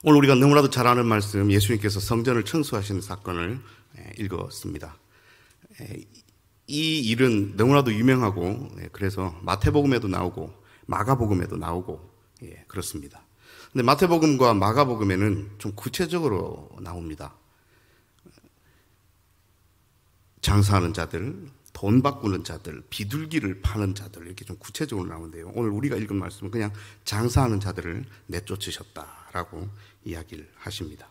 오늘 우리가 너무나도 잘 아는 말씀, 예수님께서 성전을 청소하시는 사건을 읽었습니다. 이 일은 너무나도 유명하고, 그래서 마태복음에도 나오고 마가복음에도 나오고 그렇습니다. 근데 마태복음과 마가복음에는 좀 구체적으로 나옵니다. 장사하는 자들, 돈 바꾸는 자들, 비둘기를 파는 자들, 이렇게 좀 구체적으로 나오는데요. 오늘 우리가 읽은 말씀은 그냥 장사하는 자들을 내쫓으셨다라고 이야기를 하십니다.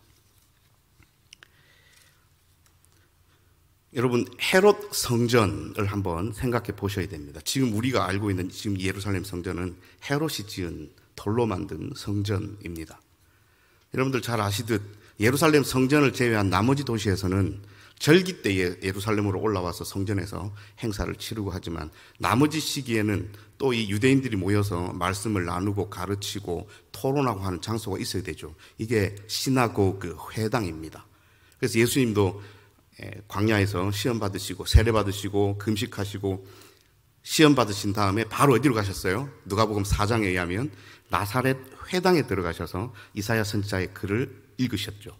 여러분, 헤롯 성전을 한번 생각해 보셔야 됩니다. 지금 우리가 알고 있는 지금 예루살렘 성전은 헤롯이 지은 돌로 만든 성전입니다. 여러분들 잘 아시듯 예루살렘 성전을 제외한 나머지 도시에서는 절기 때에 예루살렘으로 올라와서 성전에서 행사를 치르고 하지만 나머지 시기에는 또 이 유대인들이 모여서 말씀을 나누고 가르치고 토론하고 하는 장소가 있어야 되죠. 이게 시나고그, 회당입니다. 그래서 예수님도 광야에서 시험 받으시고 세례 받으시고 금식하시고 시험 받으신 다음에 바로 어디로 가셨어요? 누가복음 4장에 의하면 나사렛 회당에 들어가셔서 이사야 선지자의 글을 읽으셨죠.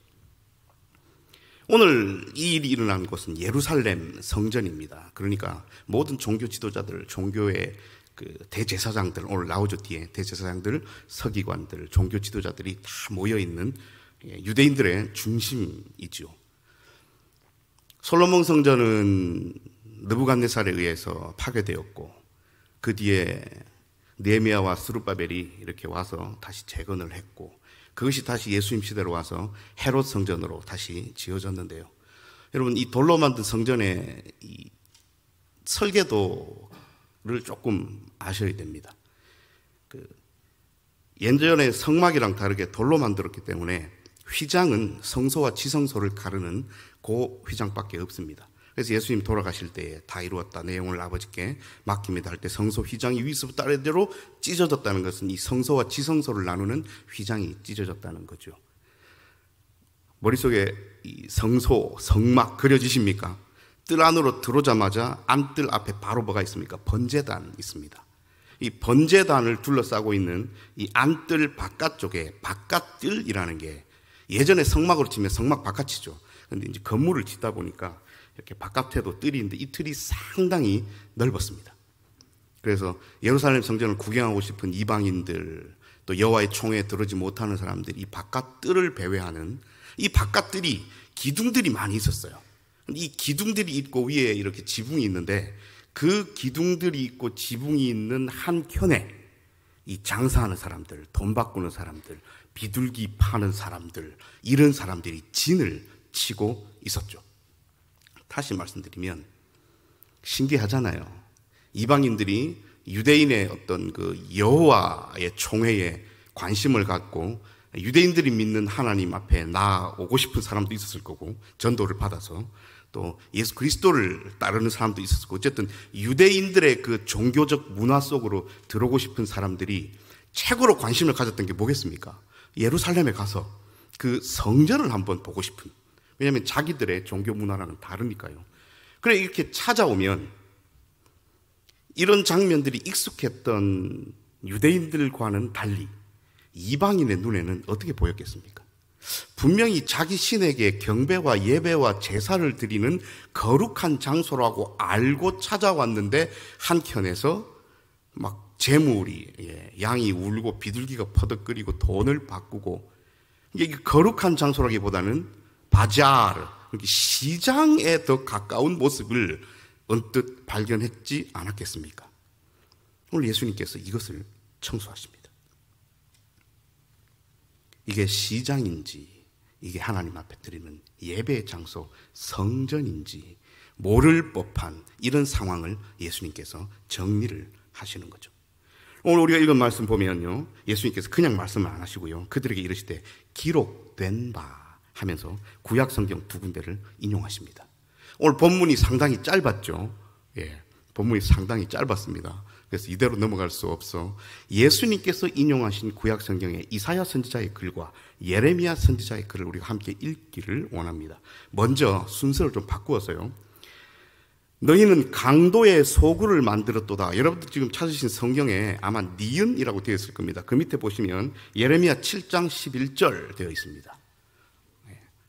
오늘 이 일이 일어난 곳은 예루살렘 성전입니다. 그러니까 모든 종교 지도자들, 종교의 그 대제사장들, 오늘 나오죠 뒤에 대제사장들, 서기관들, 종교 지도자들이 다 모여 있는 유대인들의 중심이죠. 솔로몬 성전은 느부갓네살에 의해서 파괴되었고 그 뒤에 느헤미야와 스룹바벨이 이렇게 와서 다시 재건을 했고 그것이 다시 예수님 시대로 와서 헤롯 성전으로 다시 지어졌는데요. 여러분, 이 돌로 만든 성전의 이 설계도를 조금 아셔야 됩니다. 예전에 성막이랑 다르게 돌로 만들었기 때문에 휘장은 성소와 지성소를 가르는 그 휘장밖에 없습니다. 그래서 예수님 돌아가실 때에 다 이루었다, 내 영혼을 아버지께 맡깁니다 할 때 성소 휘장이 위에서부터 아래대로 찢어졌다는 것은 이 성소와 지성소를 나누는 휘장이 찢어졌다는 거죠. 머릿속에 이 성소, 성막 그려지십니까? 뜰 안으로 들어오자마자 안뜰 앞에 바로 뭐가 있습니까? 번제단 있습니다. 이 번제단을 둘러싸고 있는 이 안뜰 바깥쪽에 바깥뜰이라는 게 예전에 성막으로 치면 성막 바깥이죠. 그런데 이제 건물을 짓다 보니까 이렇게 바깥에도 뜰이 있는데 이 뜰이 상당히 넓었습니다. 그래서 예루살렘 성전을 구경하고 싶은 이방인들, 또 여호와의 총회에 들어오지 못하는 사람들이 이 바깥 뜰을 배회하는 이 바깥 뜰이 기둥들이 많이 있었어요. 이 기둥들이 있고 위에 이렇게 지붕이 있는데 그 기둥들이 있고 지붕이 있는 한켠에 이 장사하는 사람들, 돈 바꾸는 사람들, 비둘기 파는 사람들, 이런 사람들이 진을 치고 있었죠. 다시 말씀드리면 신기하잖아요. 이방인들이 유대인의 어떤 그 여호와의 총회에 관심을 갖고 유대인들이 믿는 하나님 앞에 나오고 싶은 사람도 있었을 거고 전도를 받아서 또 예수 그리스도를 따르는 사람도 있었을 거고 어쨌든 유대인들의 그 종교적 문화 속으로 들어오고 싶은 사람들이 최고로 관심을 가졌던 게 뭐겠습니까? 예루살렘에 가서 그 성전을 한번 보고 싶은, 왜냐하면 자기들의 종교 문화랑은 다르니까요. 그래 이렇게 찾아오면 이런 장면들이 익숙했던 유대인들과는 달리 이방인의 눈에는 어떻게 보였겠습니까? 분명히 자기 신에게 경배와 예배와 제사를 드리는 거룩한 장소라고 알고 찾아왔는데 한켠에서 막 재물이, 양이 울고 비둘기가 퍼덕거리고 돈을 바꾸고, 이게 거룩한 장소라기보다는 바자르, 시장에 더 가까운 모습을 언뜻 발견했지 않았겠습니까? 오늘 예수님께서 이것을 청소하십니다. 이게 시장인지 이게 하나님 앞에 드리는 예배의 장소 성전인지 모를 법한 이런 상황을 예수님께서 정리를 하시는 거죠. 오늘 우리가 읽은 말씀 보면요, 예수님께서 그냥 말씀을 안 하시고요, 그들에게 이르시되 기록된 바 하면서 구약 성경 두 군데를 인용하십니다. 오늘 본문이 상당히 짧았죠. 본문이 상당히 짧았습니다. 그래서 이대로 넘어갈 수 없어 예수님께서 인용하신 구약 성경의 이사야 선지자의 글과 예레미야 선지자의 글을 우리가 함께 읽기를 원합니다. 먼저 순서를 좀 바꾸어서요, 너희는 강도의 소굴을 만들었도다. 여러분들 지금 찾으신 성경에 아마 니은이라고 되어 있을 겁니다. 그 밑에 보시면 예레미야 7장 11절 되어 있습니다.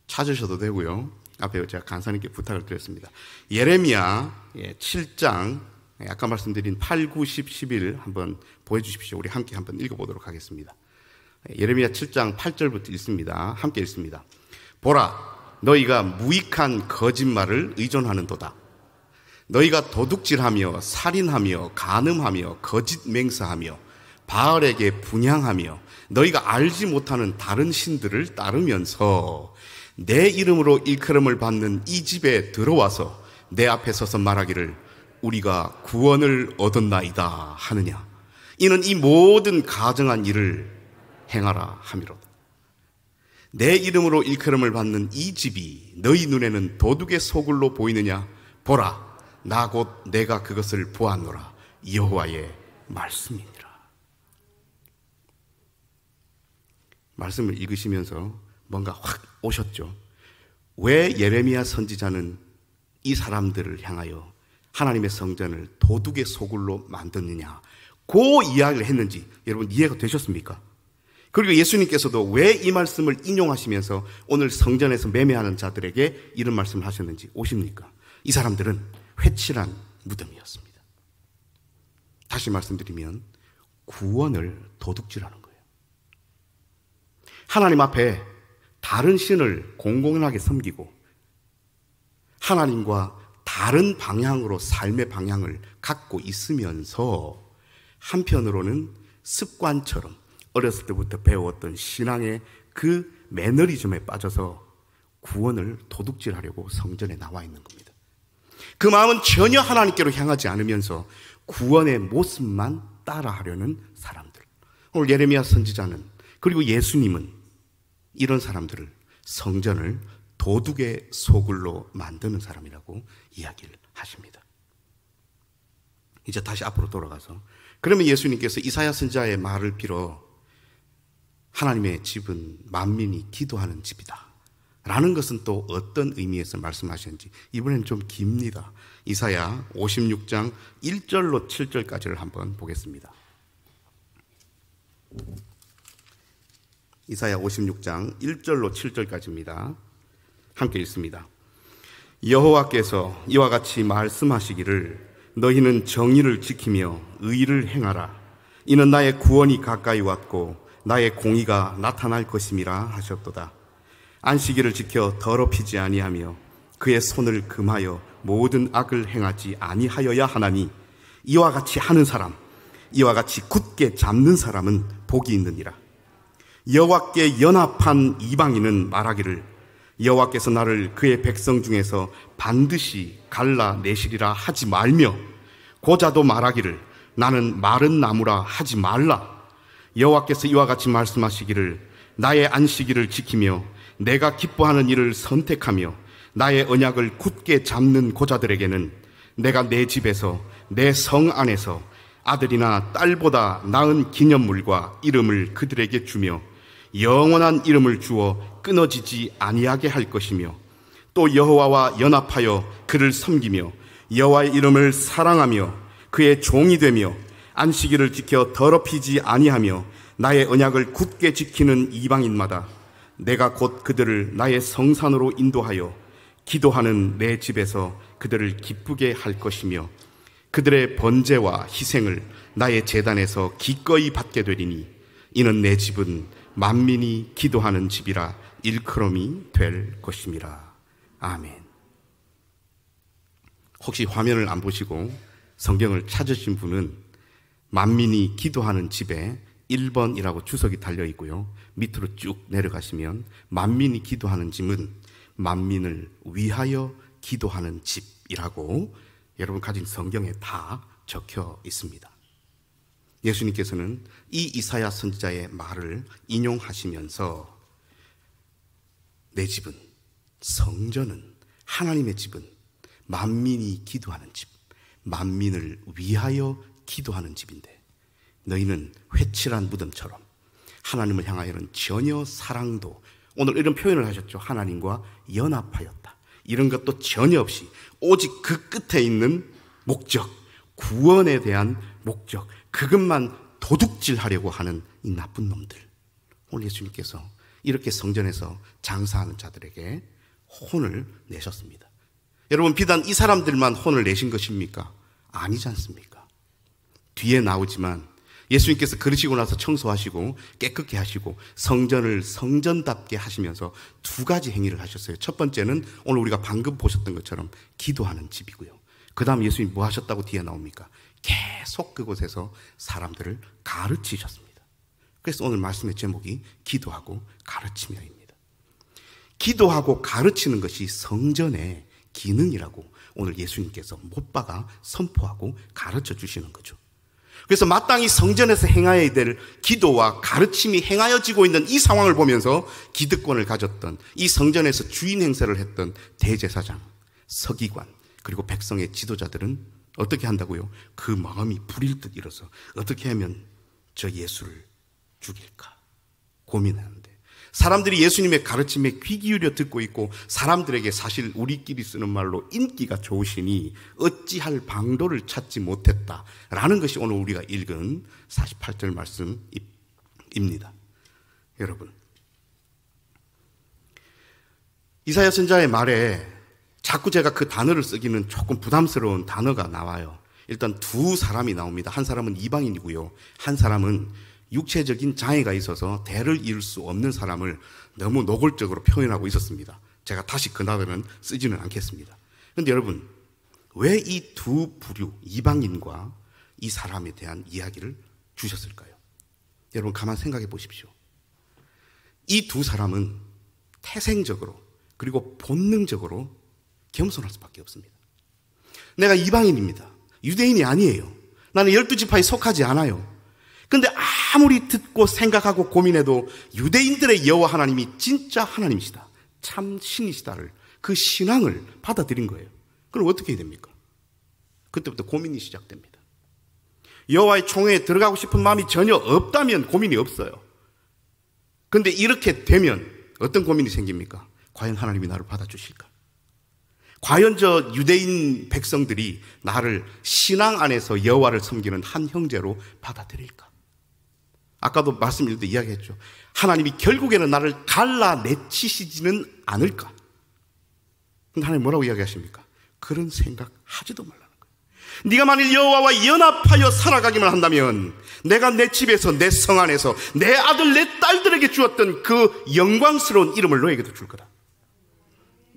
찾으셔도 되고요. 앞에 제가 간사님께 부탁을 드렸습니다. 예레미야 7장 아까 말씀드린 8, 9, 10, 11 한번 보여주십시오. 우리 함께 한번 읽어보도록 하겠습니다. 예레미야 7장 8절부터 읽습니다. 함께 읽습니다. 보라, 너희가 무익한 거짓말을 의존하는도다. 너희가 도둑질하며 살인하며 간음하며 거짓 맹세하며 바알에게 분향하며 너희가 알지 못하는 다른 신들을 따르면서 내 이름으로 일컬음을 받는 이 집에 들어와서 내 앞에 서서 말하기를 우리가 구원을 얻었나이다 하느냐. 이는 이 모든 가증한 일을 행하라 함이로다. 내 이름으로 일컬음을 받는 이 집이 너희 눈에는 도둑의 소굴로 보이느냐? 보라, 나 곧 내가 그것을 보았노라. 여호와의 말씀이니라. 말씀을 읽으시면서 뭔가 확 오셨죠. 왜 예레미야 선지자는 이 사람들을 향하여 하나님의 성전을 도둑의 소굴로 만드느냐, 그 이야기를 했는지 여러분 이해가 되셨습니까? 그리고 예수님께서도 왜 이 말씀을 인용하시면서 오늘 성전에서 매매하는 자들에게 이런 말씀을 하셨는지 오십니까? 이 사람들은 회칠한 무덤이었습니다. 다시 말씀드리면 구원을 도둑질하는 거예요. 하나님 앞에 다른 신을 공공연하게 섬기고 하나님과 다른 방향으로 삶의 방향을 갖고 있으면서 한편으로는 습관처럼 어렸을 때부터 배웠던 신앙의 그 매너리즘에 빠져서 구원을 도둑질하려고 성전에 나와 있는 겁니다. 그 마음은 전혀 하나님께로 향하지 않으면서 구원의 모습만 따라하려는 사람들. 오늘 예레미야 선지자는 그리고 예수님은 이런 사람들을 성전을 도둑의 소굴로 만드는 사람이라고 이야기를 하십니다. 이제 다시 앞으로 돌아가서 그러면 예수님께서 이사야 선지자의 말을 빌어 하나님의 집은 만민이 기도하는 집이다 라는 것은 또 어떤 의미에서 말씀하시는지 이번엔 좀 깁니다. 이사야 56장 1절로 7절까지를 한번 보겠습니다. 이사야 56장 1절로 7절까지입니다. 함께 읽습니다. 여호와께서 이와 같이 말씀하시기를 너희는 정의를 지키며 의를 행하라. 이는 나의 구원이 가까이 왔고 나의 공의가 나타날 것임이라 하셨도다. 안식일을 지켜 더럽히지 아니하며 그의 손을 금하여 모든 악을 행하지 아니하여야 하나니 이와 같이 하는 사람, 이와 같이 굳게 잡는 사람은 복이 있느니라. 여호와께 연합한 이방인은 말하기를 여호와께서 나를 그의 백성 중에서 반드시 갈라내시리라 하지 말며 고자도 말하기를 나는 마른 나무라 하지 말라. 여호와께서 이와 같이 말씀하시기를 나의 안식일을 지키며 내가 기뻐하는 일을 선택하며 나의 언약을 굳게 잡는 고자들에게는 내가 내 집에서 내 성 안에서 아들이나 딸보다 나은 기념물과 이름을 그들에게 주며 영원한 이름을 주어 끊어지지 아니하게 할 것이며 또 여호와와 연합하여 그를 섬기며 여호와의 이름을 사랑하며 그의 종이 되며 안식일을 지켜 더럽히지 아니하며 나의 언약을 굳게 지키는 이방인마다 내가 곧 그들을 나의 성산으로 인도하여 기도하는 내 집에서 그들을 기쁘게 할 것이며 그들의 번제와 희생을 나의 제단에서 기꺼이 받게 되리니 이는 내 집은 만민이 기도하는 집이라 일컬음이 될 것임이라. 아멘. 혹시 화면을 안 보시고 성경을 찾으신 분은 만민이 기도하는 집에 1번이라고 주석이 달려 있고요. 밑으로 쭉 내려가시면 만민이 기도하는 집은 만민을 위하여 기도하는 집이라고 여러분 가진 성경에 다 적혀 있습니다. 예수님께서는 이 이사야 선지자의 말을 인용하시면서 내 집은, 성전은, 하나님의 집은 만민이 기도하는 집, 만민을 위하여 기도하는 집인데 너희는 회칠한 무덤처럼 하나님을 향하여는 전혀 사랑도, 오늘 이런 표현을 하셨죠. 하나님과 연합하였다. 이런 것도 전혀 없이 오직 그 끝에 있는 목적, 구원에 대한 목적, 그것만 도둑질하려고 하는 이 나쁜 놈들. 오늘 예수님께서 이렇게 성전에서 장사하는 자들에게 혼을 내셨습니다. 여러분, 비단 이 사람들만 혼을 내신 것입니까? 아니지 않습니까? 뒤에 나오지만 예수님께서 그러시고 나서 청소하시고 깨끗게 하시고 성전을 성전답게 하시면서 두 가지 행위를 하셨어요. 첫 번째는 오늘 우리가 방금 보셨던 것처럼 기도하는 집이고요. 그 다음 예수님이 뭐 하셨다고 뒤에 나옵니까? 계속 그곳에서 사람들을 가르치셨습니다. 그래서 오늘 말씀의 제목이 기도하고 가르치며입니다. 기도하고 가르치는 것이 성전의 기능이라고 오늘 예수님께서 못 박아 선포하고 가르쳐 주시는 거죠. 그래서 마땅히 성전에서 행해야 될 기도와 가르침이 행하여지고 있는 이 상황을 보면서 기득권을 가졌던, 이 성전에서 주인 행세를 했던 대제사장, 서기관, 그리고 백성의 지도자들은 어떻게 한다고요? 그 마음이 불일 듯 일어서 어떻게 하면 저 예수를 죽일까 고민하는데, 사람들이 예수님의 가르침에 귀 기울여 듣고 있고 사람들에게 사실 우리끼리 쓰는 말로 인기가 좋으시니 어찌할 방도를 찾지 못했다라는 것이 오늘 우리가 읽은 48절 말씀입니다. 여러분, 이사야 선지자의 말에 자꾸 제가 그 단어를 쓰기는 조금 부담스러운 단어가 나와요. 일단 두 사람이 나옵니다. 한 사람은 이방인이고요, 한 사람은 육체적인 장애가 있어서 대를 이을 수 없는 사람을 너무 노골적으로 표현하고 있었습니다. 제가 다시 그 단어는 쓰지는 않겠습니다. 그런데 여러분, 왜 이 두 부류, 이방인과 이 사람에 대한 이야기를 주셨을까요? 여러분, 가만 생각해 보십시오. 이 두 사람은 태생적으로 그리고 본능적으로 겸손할 수밖에 없습니다. 내가 이방인입니다. 유대인이 아니에요. 나는 12지파에 속하지 않아요. 근데 아무리 듣고 생각하고 고민해도 유대인들의 여호와 하나님이 진짜 하나님이시다, 참 신이시다를, 그 신앙을 받아들인 거예요. 그럼 어떻게 해야 됩니까? 그때부터 고민이 시작됩니다. 여호와의 총회에 들어가고 싶은 마음이 전혀 없다면 고민이 없어요. 근데 이렇게 되면 어떤 고민이 생깁니까? 과연 하나님이 나를 받아주실까? 과연 저 유대인 백성들이 나를 신앙 안에서 여호와를 섬기는 한 형제로 받아들일까? 아까도 말씀드릴 때 이야기했죠. 하나님이 결국에는 나를 갈라내치시지는 않을까? 근데 하나님 뭐라고 이야기하십니까? 그런 생각 하지도 말라는 거예요. 네가 만일 여호와와 연합하여 살아가기만 한다면 내가 내 집에서, 내 성 안에서 내 아들, 내 딸들에게 주었던 그 영광스러운 이름을 너에게도 줄 거다.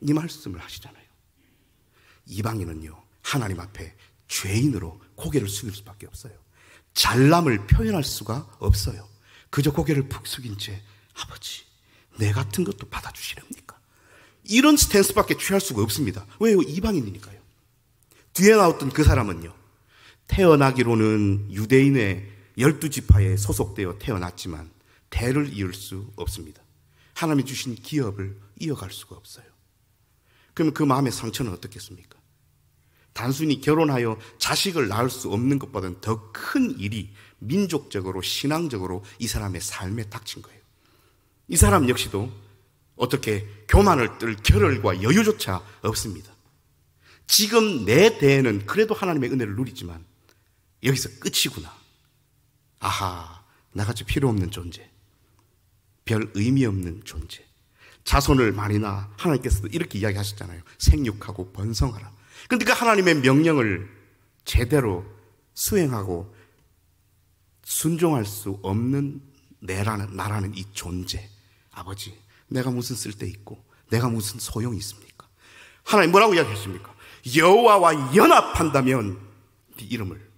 이 말씀을 하시잖아요. 이방인은요, 하나님 앞에 죄인으로 고개를 숙일 수밖에 없어요. 잘남을 표현할 수가 없어요. 그저 고개를 푹 숙인 채, 아버지, 내 같은 것도 받아주시렵니까? 이런 스탠스밖에 취할 수가 없습니다. 왜요? 이방인이니까요. 뒤에 나왔던 그 사람은요, 태어나기로는 유대인의 12지파에 소속되어 태어났지만 대를 이을 수 없습니다. 하나님이 주신 기업을 이어갈 수가 없어요. 그러면 그 마음의 상처는 어떻겠습니까? 단순히 결혼하여 자식을 낳을 수 없는 것보다는 더 큰 일이 민족적으로, 신앙적으로 이 사람의 삶에 닥친 거예요. 이 사람 역시도 어떻게 교만을 뜰 겨를과 여유조차 없습니다. 지금 내 대에는 그래도 하나님의 은혜를 누리지만 여기서 끝이구나. 아하, 나같이 필요 없는 존재, 별 의미 없는 존재, 자손을 많이 낳아. 하나님께서도 이렇게 이야기하셨잖아요. 생육하고 번성하라. 그런데 그 하나님의 명령을 제대로 수행하고 순종할 수 없는 나라는 이 존재, 아버지, 내가 무슨 쓸데있고 내가 무슨 소용이 있습니까? 하나님 뭐라고 이야기하십니까? 여호와와 연합한다면 네 이름을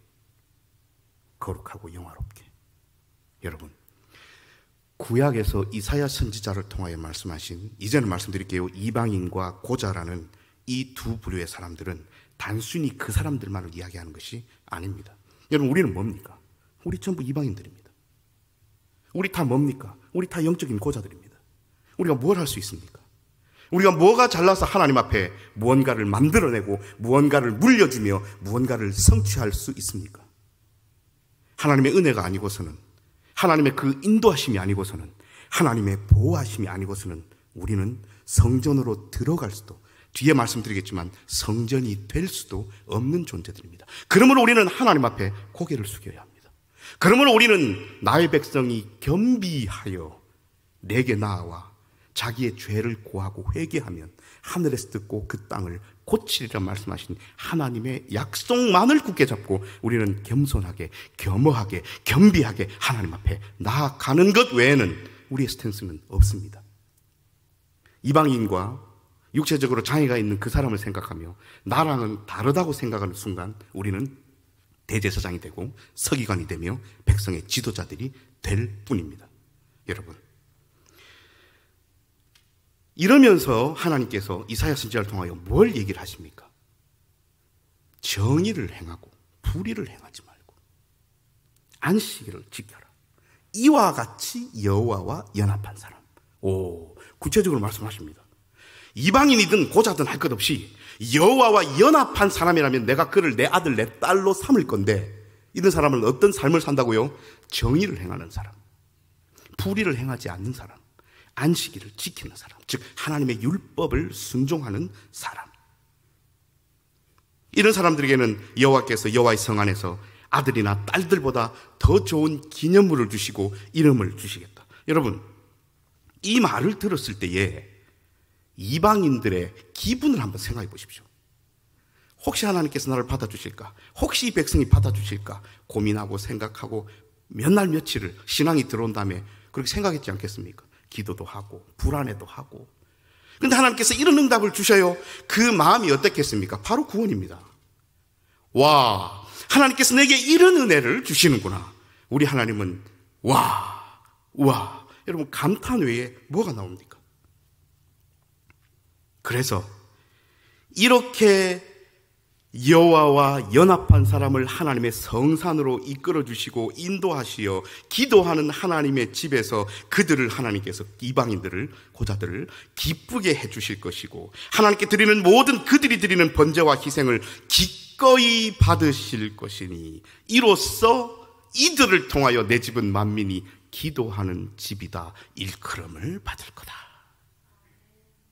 거룩하고 영화롭게. 여러분, 구약에서 이사야 선지자를 통하여 말씀하신, 이제는 말씀드릴게요, 이방인과 고자라는 이 두 부류의 사람들은 단순히 그 사람들만을 이야기하는 것이 아닙니다. 여러분, 우리는 뭡니까? 우리 전부 이방인들입니다. 우리 다 뭡니까? 우리 다 영적인 고자들입니다. 우리가 뭘 할 수 있습니까? 우리가 뭐가 잘나서 하나님 앞에 무언가를 만들어내고 무언가를 물려주며 무언가를 성취할 수 있습니까? 하나님의 은혜가 아니고서는, 하나님의 그 인도하심이 아니고서는, 하나님의 보호하심이 아니고서는 우리는 성전으로 들어갈 수도, 뒤에 말씀드리겠지만 성전이 될 수도 없는 존재들입니다. 그러므로 우리는 하나님 앞에 고개를 숙여야 합니다. 그러므로 우리는 나의 백성이 겸비하여 내게 나아와 자기의 죄를 고하고 회개하면 하늘에서 듣고 그 땅을 고치리라 말씀하신 하나님의 약속만을 굳게 잡고 우리는 겸손하게, 겸허하게, 겸비하게 하나님 앞에 나아가는 것 외에는 우리의 스탠스는 없습니다. 이방인과 육체적으로 장애가 있는 그 사람을 생각하며 나랑은 다르다고 생각하는 순간 우리는 대제사장이 되고 서기관이 되며 백성의 지도자들이 될 뿐입니다. 여러분, 이러면서 하나님께서 이사야 선지자를 통하여 뭘 얘기를 하십니까? 정의를 행하고 불의를 행하지 말고 안식일을 지켜라. 이와 같이 여호와와 연합한 사람. 구체적으로 말씀하십니다. 이방인이든 고자든 할 것 없이 여호와와 연합한 사람이라면 내가 그를 내 아들 내 딸로 삼을 건데, 이런 사람은 어떤 삶을 산다고요? 정의를 행하는 사람, 불의를 행하지 않는 사람, 안식일을 지키는 사람, 즉 하나님의 율법을 순종하는 사람. 이런 사람들에게는 여호와께서 여호와의 성 안에서 아들이나 딸들보다 더 좋은 기념물을 주시고 이름을 주시겠다. 여러분, 이 말을 들었을 때에 이방인들의 기분을 한번 생각해 보십시오. 혹시 하나님께서 나를 받아주실까? 혹시 이 백성이 받아주실까? 고민하고 생각하고 몇 날 며칠을 신앙이 들어온 다음에 그렇게 생각했지 않겠습니까? 기도도 하고 불안해도 하고. 그런데 하나님께서 이런 응답을 주셔요. 그 마음이 어떻겠습니까? 바로 구원입니다. 와, 하나님께서 내게 이런 은혜를 주시는구나. 우리 하나님은 와. 여러분, 감탄 외에 뭐가 나옵니까? 그래서 이렇게 여호와와 연합한 사람을 하나님의 성산으로 이끌어 주시고 인도하시어 기도하는 하나님의 집에서 그들을 하나님께서, 이방인들을, 고자들을 기쁘게 해 주실 것이고, 하나님께 드리는 모든 그들이 드리는 번제와 희생을 기꺼이 받으실 것이니 이로써 이들을 통하여 내 집은 만민이 기도하는 집이다 일컬음을 받을 거다.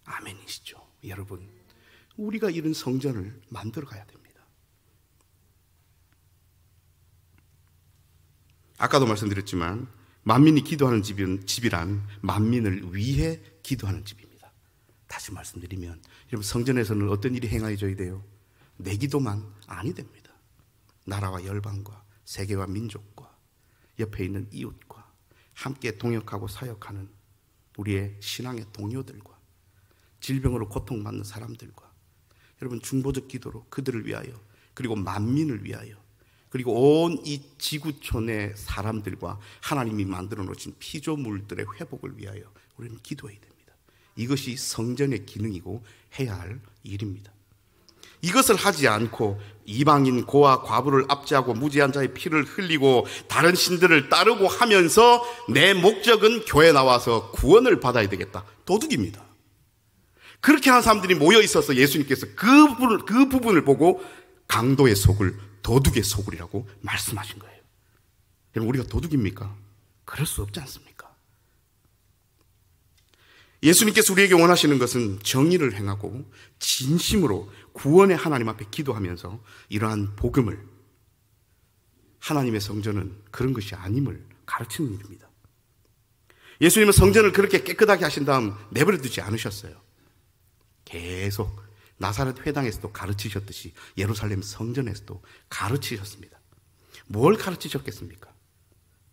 아멘이시죠? 여러분, 우리가 이런 성전을 만들어 가야 됩니다. 아까도 말씀드렸지만 만민이 기도하는 집이란 만민을 위해 기도하는 집입니다. 다시 말씀드리면 여러분, 성전에서는 어떤 일이 행하여져야 돼요? 내 기도만 아니 됩니다. 나라와 열방과 세계와 민족과 옆에 있는 이웃과 함께 동역하고 사역하는 우리의 신앙의 동료들과 질병으로 고통받는 사람들과, 여러분, 중보적 기도로 그들을 위하여, 그리고 만민을 위하여, 그리고 온 이 지구촌의 사람들과 하나님이 만들어 놓으신 피조물들의 회복을 위하여 우리는 기도해야 됩니다. 이것이 성전의 기능이고 해야 할 일입니다. 이것을 하지 않고 이방인 고아 과부를 압제하고 무지한 자의 피를 흘리고 다른 신들을 따르고 하면서 내 목적은 교회 나와서 구원을 받아야 되겠다, 도둑입니다. 그렇게 하는 사람들이 모여 있어서 예수님께서 그 부분을 보고 강도의 속을 도둑의 속을이라고 말씀하신 거예요. 여러분, 우리가 도둑입니까? 그럴 수 없지 않습니까? 예수님께서 우리에게 원하시는 것은 정의를 행하고 진심으로 구원의 하나님 앞에 기도하면서 이러한 복음을, 하나님의 성전은 그런 것이 아님을 가르치는 일입니다. 예수님은 성전을 그렇게 깨끗하게 하신 다음 내버려 두지 않으셨어요. 계속 나사렛 회당에서도 가르치셨듯이 예루살렘 성전에서도 가르치셨습니다. 뭘 가르치셨겠습니까?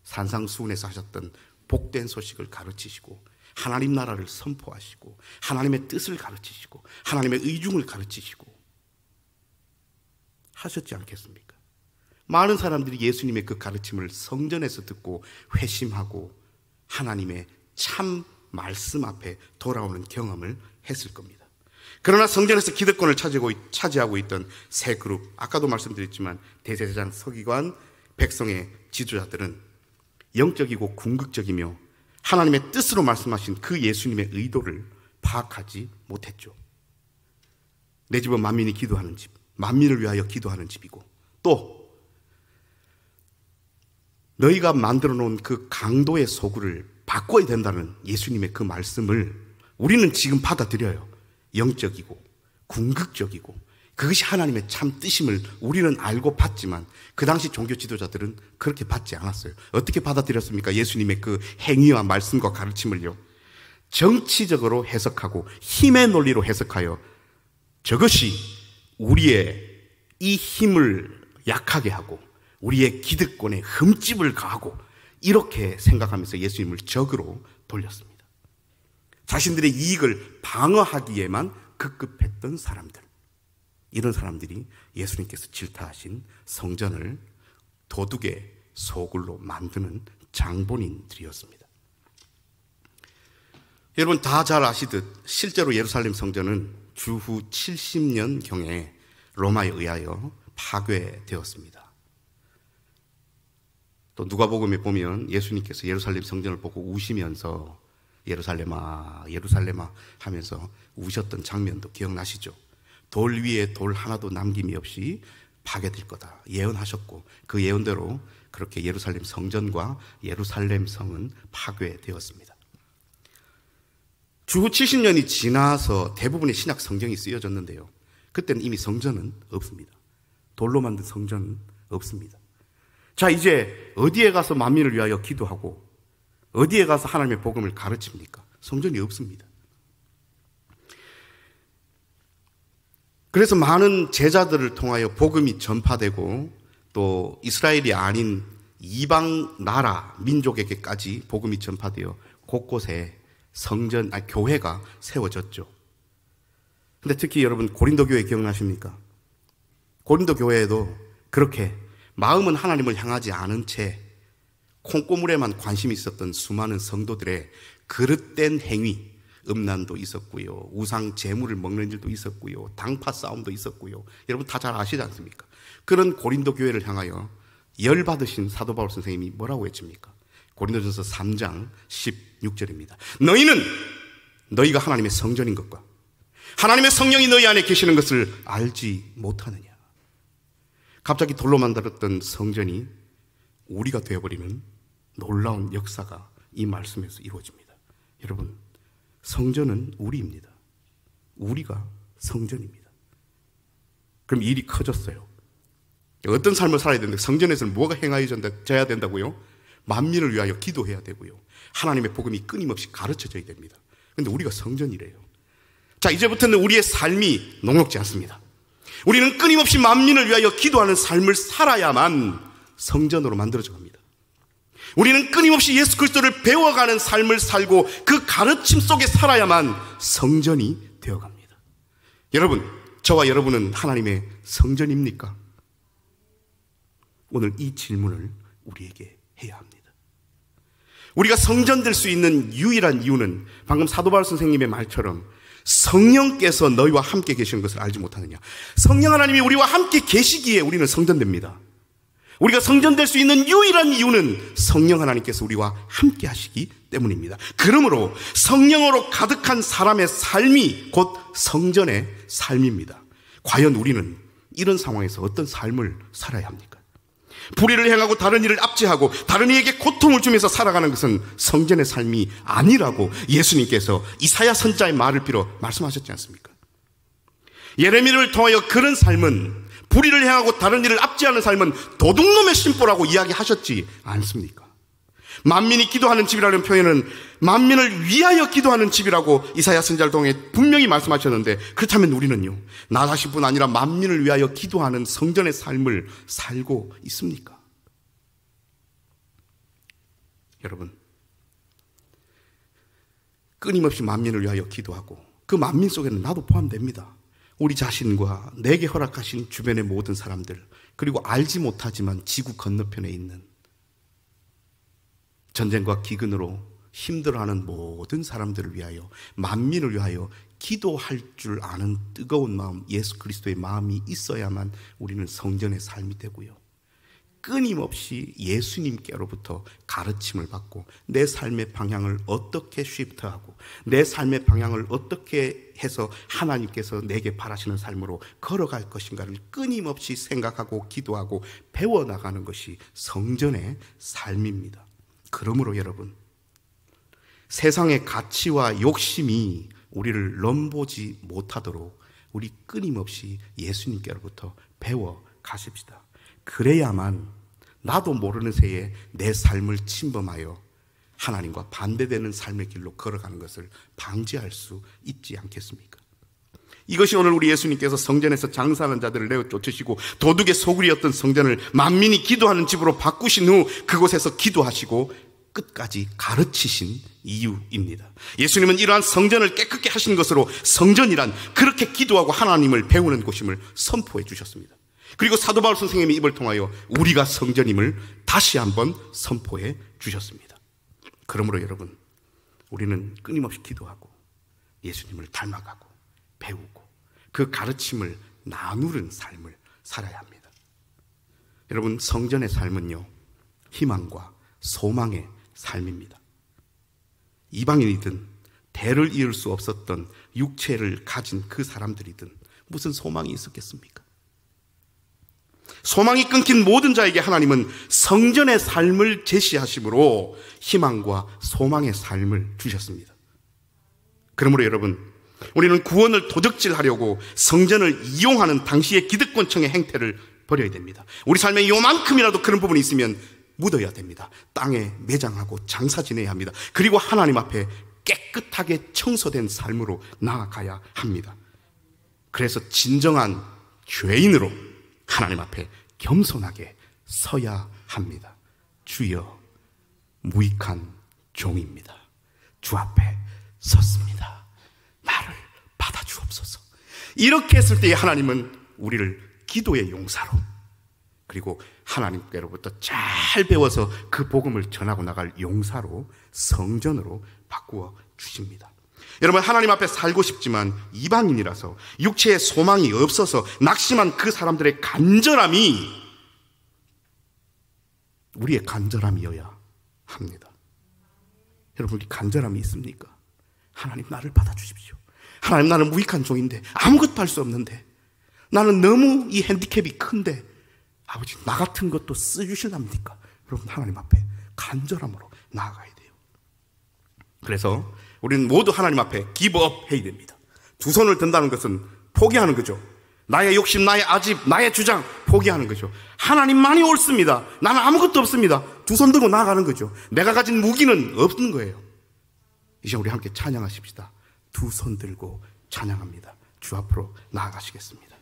산상수훈에서 하셨던 복된 소식을 가르치시고, 하나님 나라를 선포하시고, 하나님의 뜻을 가르치시고, 하나님의 의중을 가르치시고 하셨지 않겠습니까? 많은 사람들이 예수님의 그 가르침을 성전에서 듣고 회심하고 하나님의 참 말씀 앞에 돌아오는 경험을 했을 겁니다. 그러나 성전에서 기득권을 차지하고 있던 세 그룹, 아까도 말씀드렸지만 대제사장, 서기관, 백성의 지도자들은 영적이고 궁극적이며 하나님의 뜻으로 말씀하신 그 예수님의 의도를 파악하지 못했죠. 내 집은 만민이 기도하는 집, 만민을 위하여 기도하는 집이고, 또 너희가 만들어 놓은 그 강도의 소굴을 바꿔야 된다는 예수님의 그 말씀을 우리는 지금 받아들여요. 영적이고 궁극적이고 그것이 하나님의 참 뜻임을 우리는 알고 봤지만 그 당시 종교 지도자들은 그렇게 받지 않았어요. 어떻게 받아들였습니까? 예수님의 그 행위와 말씀과 가르침을요. 정치적으로 해석하고 힘의 논리로 해석하여 저것이 우리의 이 힘을 약하게 하고 우리의 기득권에 흠집을 가하고 이렇게 생각하면서 예수님을 적으로 돌렸습니다. 자신들의 이익을 방어하기에만 급급했던 사람들, 이런 사람들이 예수님께서 질타하신 성전을 도둑의 소굴로 만드는 장본인들이었습니다. 여러분 다 잘 아시듯 실제로 예루살렘 성전은 주후 70년경에 로마에 의하여 파괴되었습니다. 또 누가복음에 보면 예수님께서 예루살렘 성전을 보고 우시면서 예루살렘아 예루살렘아 하면서 우셨던 장면도 기억나시죠? 돌 위에 돌 하나도 남김이 없이 파괴될 거다 예언하셨고 그 예언대로 그렇게 예루살렘 성전과 예루살렘 성은 파괴되었습니다. 주후 70년이 지나서 대부분의 신약 성경이 쓰여졌는데요. 그때는 이미 성전은 없습니다. 돌로 만든 성전은 없습니다. 자, 이제 어디에 가서 만민을 위하여 기도하고 어디에 가서 하나님의 복음을 가르칩니까? 성전이 없습니다. 그래서 많은 제자들을 통하여 복음이 전파되고 또 이스라엘이 아닌 이방 나라 민족에게까지 복음이 전파되어 곳곳에 교회가 세워졌죠. 근데 특히 여러분 고린도 교회 기억나십니까? 고린도 교회에도 그렇게 마음은 하나님을 향하지 않은 채 콩고물에만 관심이 있었던 수많은 성도들의 그릇된 행위, 음란도 있었고요, 우상 제물을 먹는 일도 있었고요, 당파 싸움도 있었고요. 여러분 다 잘 아시지 않습니까? 그런 고린도 교회를 향하여 열받으신 사도 바울 선생님이 뭐라고 외칩니까? 고린도전서 3장 16절입니다. 너희는 너희가 하나님의 성전인 것과 하나님의 성령이 너희 안에 계시는 것을 알지 못하느냐. 갑자기 돌로 만들었던 성전이 우리가 되어버리는 놀라운 역사가 이 말씀에서 이루어집니다. 여러분, 성전은 우리입니다. 우리가 성전입니다. 그럼 일이 커졌어요. 어떤 삶을 살아야 되는데 성전에서는 뭐가 행하여져야 된다고요? 만민을 위하여 기도해야 되고요. 하나님의 복음이 끊임없이 가르쳐져야 됩니다. 그런데 우리가 성전이래요. 자, 이제부터는 우리의 삶이 녹록지 않습니다. 우리는 끊임없이 만민을 위하여 기도하는 삶을 살아야만 성전으로 만들어져 갑니다. 우리는 끊임없이 예수 그리스도를 배워가는 삶을 살고 그 가르침 속에 살아야만 성전이 되어갑니다. 여러분, 저와 여러분은 하나님의 성전입니까? 오늘 이 질문을 우리에게 해야 합니다. 우리가 성전 될 수 있는 유일한 이유는 방금 사도 바울 선생님의 말처럼 성령께서 너희와 함께 계시는 것을 알지 못하느냐. 성령 하나님이 우리와 함께 계시기에 우리는 성전됩니다. 우리가 성전될 수 있는 유일한 이유는 성령 하나님께서 우리와 함께 하시기 때문입니다. 그러므로 성령으로 가득한 사람의 삶이 곧 성전의 삶입니다. 과연 우리는 이런 상황에서 어떤 삶을 살아야 합니까? 불의를 행하고 다른 이를 압제하고 다른 이에게 고통을 주면서 살아가는 것은 성전의 삶이 아니라고 예수님께서 이사야 선자의 말을 빌어 말씀하셨지 않습니까? 예레미야를 통하여 그런 삶은, 불의를 행하고 다른 이를 압제하는 삶은 도둑놈의 심보라고 이야기하셨지 않습니까? 만민이 기도하는 집이라는 표현은 만민을 위하여 기도하는 집이라고 이사야 선자를 통해 분명히 말씀하셨는데, 그렇다면 우리는요, 나 자신뿐 아니라 만민을 위하여 기도하는 성전의 삶을 살고 있습니까? 여러분, 끊임없이 만민을 위하여 기도하고 그 만민 속에는 나도 포함됩니다. 우리 자신과 내게 허락하신 주변의 모든 사람들, 그리고 알지 못하지만 지구 건너편에 있는 전쟁과 기근으로 힘들어하는 모든 사람들을 위하여, 만민을 위하여 기도할 줄 아는 뜨거운 마음, 예수 그리스도의 마음이 있어야만 우리는 성전의 삶이 되고요, 끊임없이 예수님께로부터 가르침을 받고 내 삶의 방향을 어떻게 쉬프트하고 내 삶의 방향을 어떻게 해서 하나님께서 내게 바라시는 삶으로 걸어갈 것인가를 끊임없이 생각하고 기도하고 배워나가는 것이 성전의 삶입니다. 그러므로 여러분, 세상의 가치와 욕심이 우리를 넘보지 못하도록 우리 끊임없이 예수님께로부터 배워 가십시다. 그래야만 나도 모르는 새에 내 삶을 침범하여 하나님과 반대되는 삶의 길로 걸어가는 것을 방지할 수 있지 않겠습니까? 이것이 오늘 우리 예수님께서 성전에서 장사하는 자들을 내어 쫓으시고 도둑의 소굴이었던 성전을 만민이 기도하는 집으로 바꾸신 후 그곳에서 기도하시고 끝까지 가르치신 이유입니다. 예수님은 이러한 성전을 깨끗게 하신 것으로 성전이란 그렇게 기도하고 하나님을 배우는 곳임을 선포해 주셨습니다. 그리고 사도 바울 선생님의 입을 통하여 우리가 성전임을 다시 한번 선포해 주셨습니다. 그러므로 여러분, 우리는 끊임없이 기도하고 예수님을 닮아가고 배우고 그 가르침을 나누는 삶을 살아야 합니다. 여러분, 성전의 삶은요, 희망과 소망의 삶입니다. 이방인이든 대를 이을 수 없었던 육체를 가진 그 사람들이든 무슨 소망이 있었겠습니까? 소망이 끊긴 모든 자에게 하나님은 성전의 삶을 제시하심으로 희망과 소망의 삶을 주셨습니다. 그러므로 여러분, 우리는 구원을 도적질하려고 성전을 이용하는 당시의 기득권층의 행태를 버려야 됩니다. 우리 삶에 요만큼이라도 그런 부분이 있으면 묻어야 됩니다. 땅에 매장하고 장사 지내야 합니다. 그리고 하나님 앞에 깨끗하게 청소된 삶으로 나아가야 합니다. 그래서 진정한 죄인으로 하나님 앞에 겸손하게 서야 합니다. 주여, 무익한 종입니다. 주 앞에 섰습니다. 나를 받아주옵소서. 이렇게 했을 때 하나님은 우리를 기도의 용사로, 그리고 하나님께로부터 잘 배워서 그 복음을 전하고 나갈 용사로, 성전으로 바꾸어 주십니다. 여러분, 하나님 앞에 살고 싶지만 이방인이라서 육체의 소망이 없어서 낙심한 그 사람들의 간절함이 우리의 간절함이어야 합니다. 여러분, 우리 간절함이 있습니까? 하나님, 나를 받아주십시오. 하나님, 나는 무익한 종인데, 아무것도 할 수 없는데, 나는 너무 이 핸디캡이 큰데 아버지, 나 같은 것도 써주실랍니까? 여러분, 하나님 앞에 간절함으로 나아가야 돼요. 그래서 우리는 모두 하나님 앞에 기브업 해야 됩니다. 두 손을 든다는 것은 포기하는 거죠. 나의 욕심, 나의 아집, 나의 주장 포기하는 거죠. 하나님만이 옳습니다. 나는 아무것도 없습니다. 두 손 들고 나아가는 거죠. 내가 가진 무기는 없는 거예요. 이제 우리 함께 찬양하십시다. 두 손 들고 찬양합니다. 주 앞으로 나아가시겠습니다.